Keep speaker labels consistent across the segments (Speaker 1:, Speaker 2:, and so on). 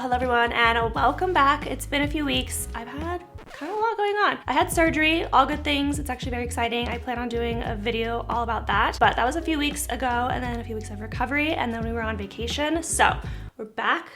Speaker 1: Hello everyone and welcome back. It's been a few weeks. I've had kind of a lot going on. I had surgery, all good things. It's actually very exciting. I plan on doing a video all about that, but that was a few weeks ago, and then a few weeks of recovery, and then we were on vacation. So we're back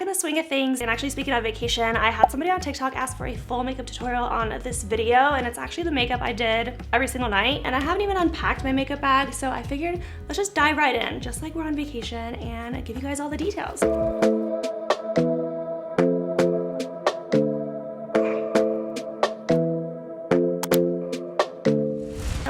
Speaker 1: in the swing of things. And actually, speaking of vacation, I had somebody on TikTok ask for a full makeup tutorial on this video, and it's actually the makeup I did every single night, and I haven't even unpacked my makeup bag, so I figured let's just dive right in, just like we're on vacation, and give you guys all the details.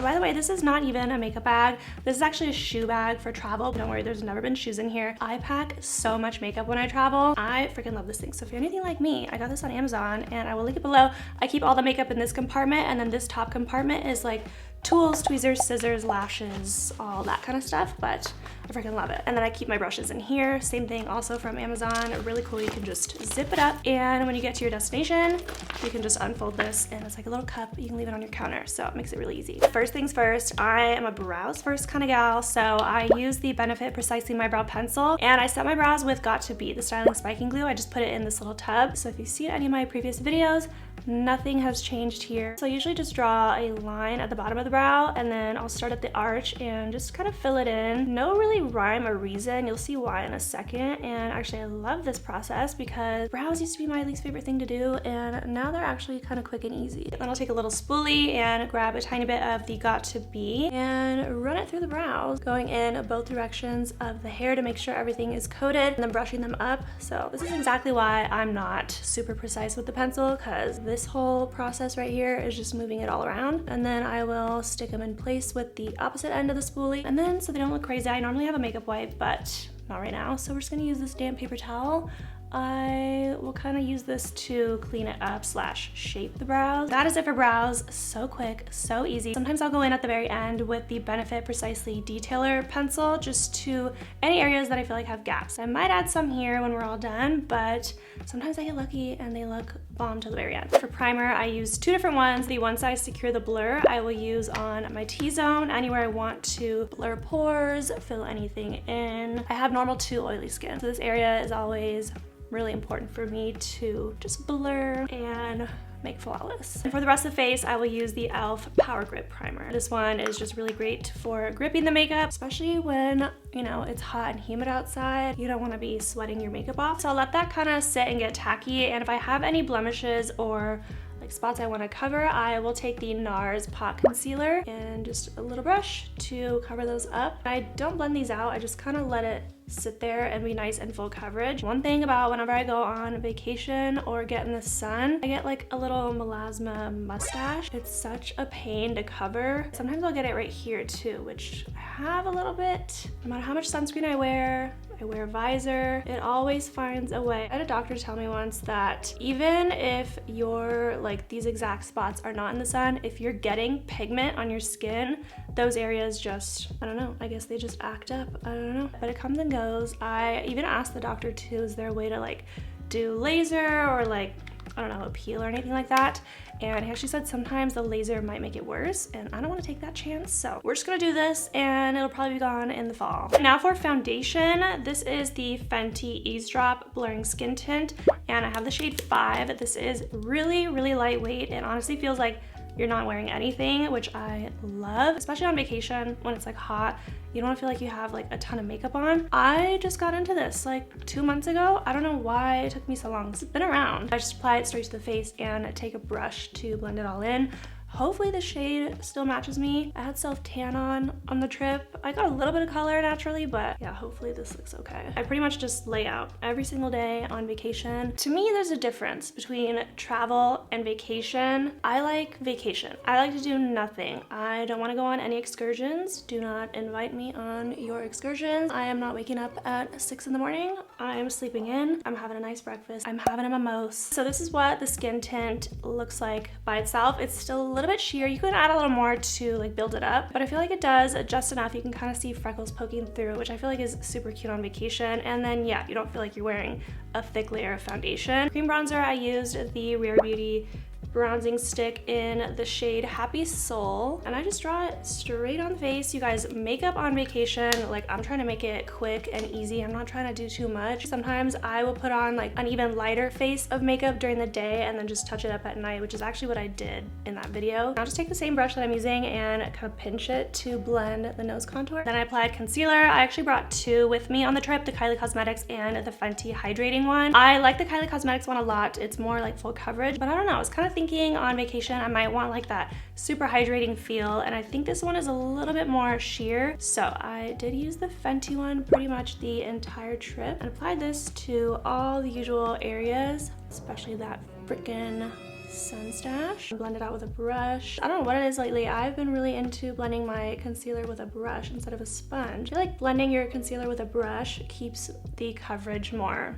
Speaker 1: By the way, this is not even a makeup bag. This is actually a shoe bag for travel. Don't worry, there's never been shoes in here. I pack so much makeup when I travel. I freaking love this thing. So if you're anything like me, I got this on Amazon and I will link it below. I keep all the makeup in this compartment, and then this top compartment is like tools, tweezers, scissors, lashes, all that kind of stuff, but I freaking love it. And then I keep my brushes in here. Same thing also from Amazon. Really cool. You can just zip it up, and when you get to your destination, you can just unfold this, and it's like a little cup. You can leave it on your counter, so it makes it really easy. First things first, I am a brows first kind of gal, so I use the Benefit Precisely My Brow Pencil, and I set my brows with Got To Be, the styling spiking glue. I just put it in this little tub. So if you've seen any of my previous videos, nothing has changed here. So I usually just draw a line at the bottom of the brow, and then I'll start at the arch and just kind of fill it in. No really rhyme or reason. You'll see why in a second. And actually I love this process because brows used to be my least favorite thing to do, and now they're actually kind of quick and easy. Then I'll take a little spoolie and grab a tiny bit of the Got To Be and run it through the brows, going in both directions of the hair to make sure everything is coated, and then brushing them up. So this is exactly why I'm not super precise with the pencil, because this whole process right here is just moving it all around. And then I will stick them in place with the opposite end of the spoolie, and then so they don't look crazy, I normally have a makeup wipe, but not right now, so we're just gonna use this damp paper towel. I will kind of use this to clean it up slash shape the brows. That is it for brows. So quick, so easy. Sometimes I'll go in at the very end with the Benefit Precisely Detailer pencil just to any areas that I feel like have gaps. I might add some here when we're all done, but sometimes I get lucky and they look bomb till the very end. For primer, I use two different ones. The One Size Secure the Blur I will use on my T-zone, anywhere I want to blur pores, fill anything in. I have normal to oily skin, so this area is always really important for me to just blur and make flawless. And for the rest of the face, I will use the e.l.f. Power Grip Primer. This one is just really great for gripping the makeup, especially when, you know, it's hot and humid outside. You don't want to be sweating your makeup off. So I'll let that kind of sit and get tacky, and if I have any blemishes or like spots I want to cover, I will take the NARS Pot Concealer and just a little brush to cover those up. I don't blend these out, I just kind of let it sit there and be nice and full coverage. One thing about whenever I go on vacation or get in the sun, I get like a little melasma mustache. It's such a pain to cover. Sometimes I'll get it right here too, which I have a little bit. No matter how much sunscreen I wear a visor, it always finds a way. I had a doctor tell me once that even if your like these exact spots are not in the sun, if you're getting pigment on your skin, those areas just, I don't know, I guess they just act up. I don't know, but it comes and goes. I even asked the doctor too, is there a way to like do laser or like, I don't know, a peel or anything like that? And he actually said sometimes the laser might make it worse, and I don't want to take that chance, so we're just gonna do this and it'll probably be gone in the fall. Now for foundation, this is the Fenty Eavesdrop Blurring Skin Tint, and I have the shade 5. This is really, really lightweight. It honestly feels like you're not wearing anything, which I love, especially on vacation when it's like hot. You don't feel like you have like a ton of makeup on. I just got into this like 2 months ago. I don't know why it took me so long. It's been around. I just apply it straight to the face and take a brush to blend it all in. Hopefully the shade still matches me. I had self-tan on the trip. I got a little bit of color naturally, but yeah, hopefully this looks okay. I pretty much just lay out every single day on vacation. To me, there's a difference between travel and vacation. I like vacation. I like to do nothing. I don't want to go on any excursions. Do not invite me on your excursions. I am not waking up at 6 in the morning. I'm sleeping in. I'm having a nice breakfast. I'm having a mimosa. So this is what the skin tint looks like by itself. It's still a little bit sheer. You can add a little more to like build it up, but I feel like it does just enough. You can kind of see freckles poking through, which I feel like is super cute on vacation. And then yeah, you don't feel like you're wearing a thick layer of foundation. Cream bronzer, I used the Rare Beauty bronzing stick in the shade Happy Soul, and I just draw it straight on the face. You guys, makeup on vacation, like I'm trying to make it quick and easy. I'm not trying to do too much. Sometimes I will put on like an even lighter face of makeup during the day and then just touch it up at night, which is actually what I did in that video. I'll just take the same brush that I'm using and kind of pinch it to blend the nose contour. Then I applied concealer. I actually brought two with me on the trip, the Kylie Cosmetics and the Fenty hydrating one. I like the Kylie Cosmetics one a lot. It's more like full coverage, but I don't know. I was kind of thinking on vacation I might want like that super hydrating feel, and I think this one is a little bit more sheer. So I did use the Fenty one pretty much the entire trip and applied this to all the usual areas, especially that freaking sun stash. Blend it out with a brush. I don't know what it is lately. I've been really into blending my concealer with a brush instead of a sponge. I feel like blending your concealer with a brush keeps the coverage more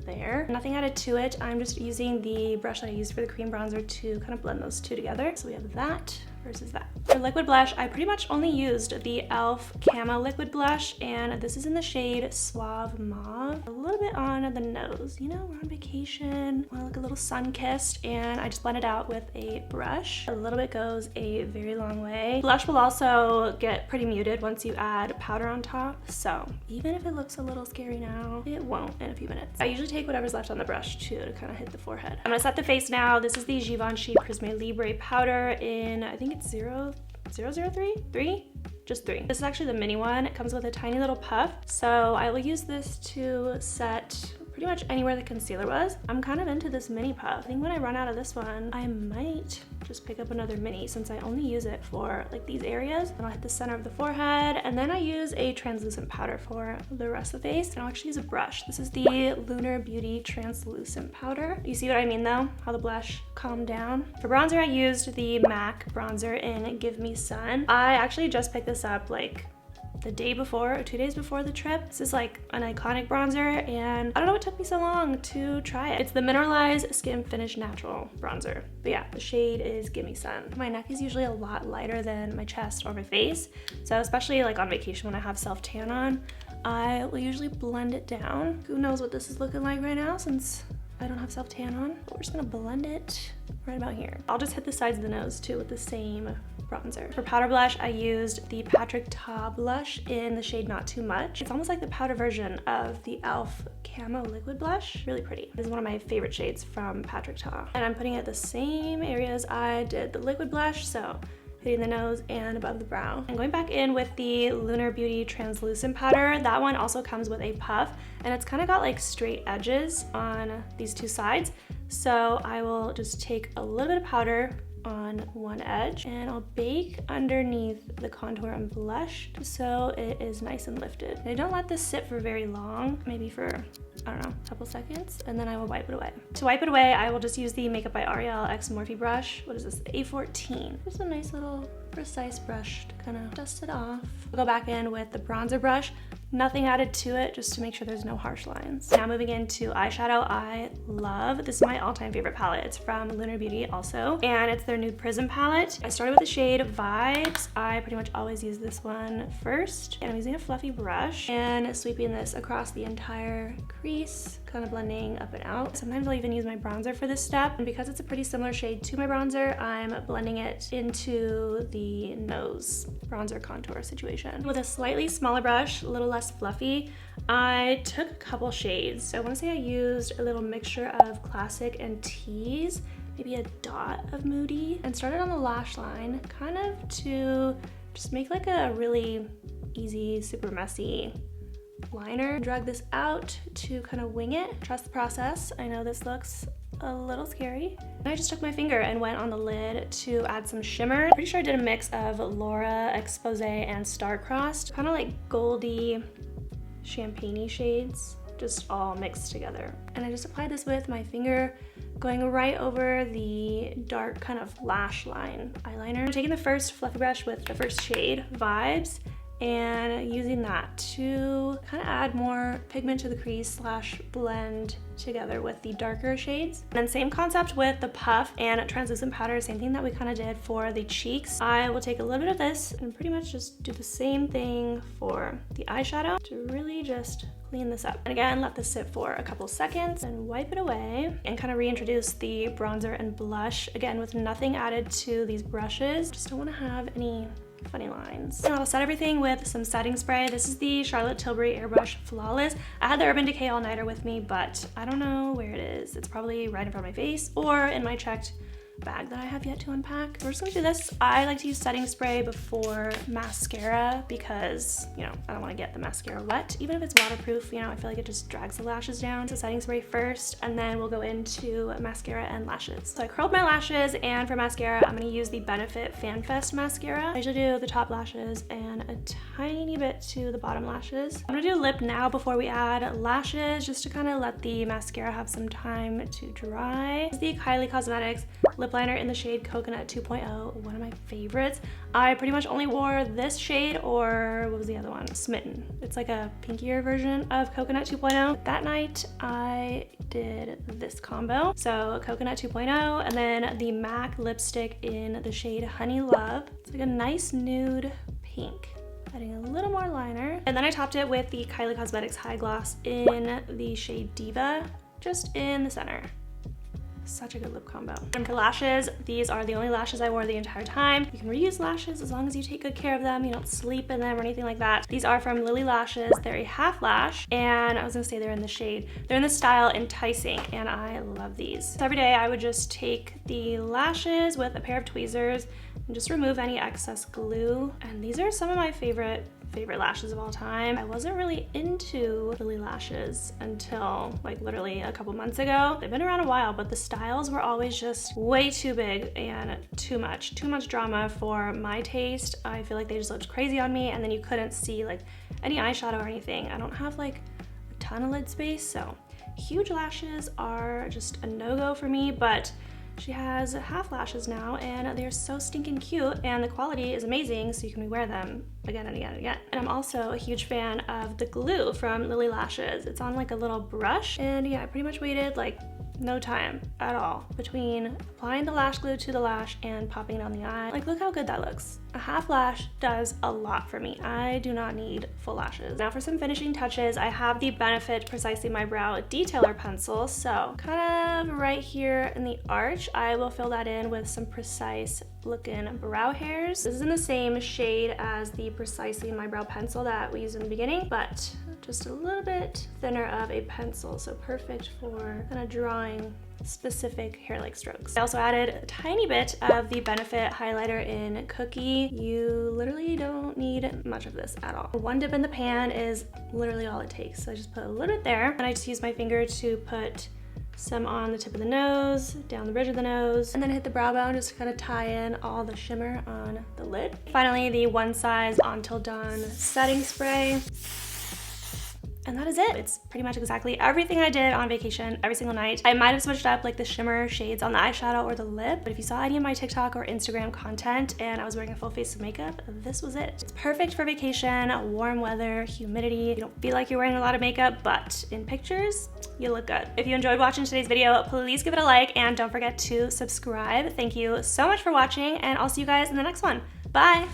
Speaker 1: there. Nothing added to it. I'm just using the brush that I used for the cream bronzer to kind of blend those two together. So we have that versus that. For liquid blush, I pretty much only used the e.l.f. Camo liquid blush, and this is in the shade Suave Mauve. A little bit on the nose. You know, we're on vacation, want to look a little sun-kissed, and I just blend it out with a brush. A little bit goes a very long way. Blush will also get pretty muted once you add powder on top, so even if it looks a little scary now, it won't in a few minutes. I usually take whatever's left on the brush too to kind of hit the forehead. I'm gonna set the face now. This is the Givenchy Prisme Libre powder in, I think it's 003? Just 3. This is actually the mini one. It comes with a tiny little puff. So I will use this to set pretty much anywhere the concealer was. I'm kind of into this mini puff. I think when I run out of this one, I might just pick up another mini since I only use it for like these areas. And I'll hit the center of the forehead, and then I use a translucent powder for the rest of the face. And I'll actually use a brush. This is the Lunar Beauty translucent powder. You see what I mean though? How the blush calmed down. For bronzer, I used the MAC bronzer in Give Me Sun. I actually just picked this up like the day before or 2 days before the trip. This is like an iconic bronzer, and I don't know what took me so long to try it. It's the Mineralized Skin Finish Natural bronzer. But yeah, the shade is Give Me Sun. My neck is usually a lot lighter than my chest or my face, so especially like on vacation when I have self-tan on, I will usually blend it down. Who knows what this is looking like right now since I don't have self-tan on, but we're just gonna blend it right about here. I'll just hit the sides of the nose too with the same bronzer. For powder blush, I used the Patrick Ta blush in the shade Not Too Much. It's almost like the powder version of the e.l.f. Camo liquid blush. Really pretty. This is one of my favorite shades from Patrick Ta. And I'm putting it the same areas I did the liquid blush, so hitting the nose and above the brow. And going back in with the Lunar Beauty translucent powder, that one also comes with a puff, and it's kind of got like straight edges on these two sides. So I will just take a little bit of powder on one edge, and I'll bake underneath the contour and blush just so it is nice and lifted. And I don't let this sit for very long, maybe for, I don't know, a couple seconds, and then I will wipe it away. To wipe it away, I will just use the Makeup by L'Oreal X Morphe brush. What is this? A14. Just a nice little precise brush to kind of dust it off. I'll go back in with the bronzer brush. Nothing added to it, just to make sure there's no harsh lines. Now moving into eyeshadow, I love, this is my all-time favorite palette. It's from Lunar Beauty also, and it's their Nude Prism palette. I started with the shade Vibes. I pretty much always use this one first, and I'm using a fluffy brush and sweeping this across the entire crease, kind of blending up and out. Sometimes I'll even use my bronzer for this step, and because it's a pretty similar shade to my bronzer, I'm blending it into the nose bronzer contour situation. With a slightly smaller brush, a little less fluffy, I took a couple shades. So I want to say I used a little mixture of Classic and Tease, maybe a dot of Moody, and started on the lash line, kind of to just make like a really easy, super messy liner. Drag this out to kind of wing it. Trust the process. I know this looks a little scary. And I just took my finger and went on the lid to add some shimmer. Pretty sure I did a mix of Laura, Expose, and Star-Crossed. Kind of like goldy, champagne-y shades, just all mixed together. And I just applied this with my finger, going right over the dark kind of lash line eyeliner. I'm taking the first fluffy brush with the first shade, Vibes, and using that to kind of add more pigment to the crease slash blend together with the darker shades. And then same concept with the puff and translucent powder, same thing that we kind of did for the cheeks. I will take a little bit of this and pretty much just do the same thing for the eyeshadow to really just clean this up. And again, let this sit for a couple seconds and wipe it away and kind of reintroduce the bronzer and blush. Again, with nothing added to these brushes. Just don't want to have any funny lines. And I'll set everything with some setting spray. This is the Charlotte Tilbury Airbrush Flawless. I had the Urban Decay All Nighter with me, but I don't know where it is. It's probably right in front of my face or in my checked bag that I have yet to unpack. We're just gonna do this. I like to use setting spray before mascara because, you know, I don't wanna get the mascara wet. Even if it's waterproof, you know, I feel like it just drags the lashes down. So setting spray first, and then we'll go into mascara and lashes. So I curled my lashes, and for mascara, I'm gonna use the Benefit Fan Fest mascara. I usually do the top lashes and a tiny bit to the bottom lashes. I'm gonna do lip now before we add lashes, just to kind of let the mascara have some time to dry. This is the Kylie Cosmetics lip liner in the shade Coconut 2.0, one of my favorites. I pretty much only wore this shade, or what was the other one? Smitten. It's like a pinkier version of Coconut 2.0. That night I did this combo. So Coconut 2.0 and then the MAC lipstick in the shade Honey Love. It's like a nice nude pink. Adding a little more liner. And then I topped it with the Kylie Cosmetics High Gloss in the shade Diva, just in the center. Such a good lip combo. And for lashes, these are the only lashes I wore the entire time. You can reuse lashes as long as you take good care of them. You don't sleep in them or anything like that. These are from Lily Lashes. They're a half lash, and I was gonna say they're in the shade. They're in the style Enticing, and I love these. So every day I would just take the lashes with a pair of tweezers and just remove any excess glue. And these are some of my favorite lashes of all time. I wasn't really into Lily Lashes until like literally a couple months ago. They've been around a while, but the styles were always just way too big and too much drama for my taste. I feel like they just looked crazy on me, and then you couldn't see like any eyeshadow or anything. I don't have like a ton of lid space, so huge lashes are just a no-go for me, but she has half lashes now, and they're so stinking cute, and the quality is amazing, so you can rewear them again and again and again. And I'm also a huge fan of the glue from Lily Lashes. It's on like a little brush, and yeah, I pretty much waited like no time at all between applying the lash glue to the lash and popping it on the eye. Like, look how good that looks. A half lash does a lot for me. I do not need full lashes. Now for some finishing touches, I have the Benefit Precisely My Brow Detailer Pencil. So kind of right here in the arch, I will fill that in with some precise looking brow hairs. This is in the same shade as the Precisely My Brow pencil that we used in the beginning, but just a little bit thinner of a pencil, so perfect for kind of drawing specific hair-like strokes. I also added a tiny bit of the Benefit highlighter in Cookie. You literally don't need much of this at all. One dip in the pan is literally all it takes. So I just put a little bit there, and I just use my finger to put some on the tip of the nose, down the bridge of the nose, and then hit the brow bone just to kind of tie in all the shimmer on the lid. Finally, the One Size Until Dawn setting spray. And that is it. It's pretty much exactly everything I did on vacation every single night. I might have switched up like the shimmer shades on the eyeshadow or the lip, but if you saw any of my TikTok or Instagram content and I was wearing a full face of makeup, this was it. It's perfect for vacation, warm weather, humidity. You don't feel like you're wearing a lot of makeup, but in pictures, you look good. If you enjoyed watching today's video, please give it a like and don't forget to subscribe. Thank you so much for watching, and I'll see you guys in the next one. Bye.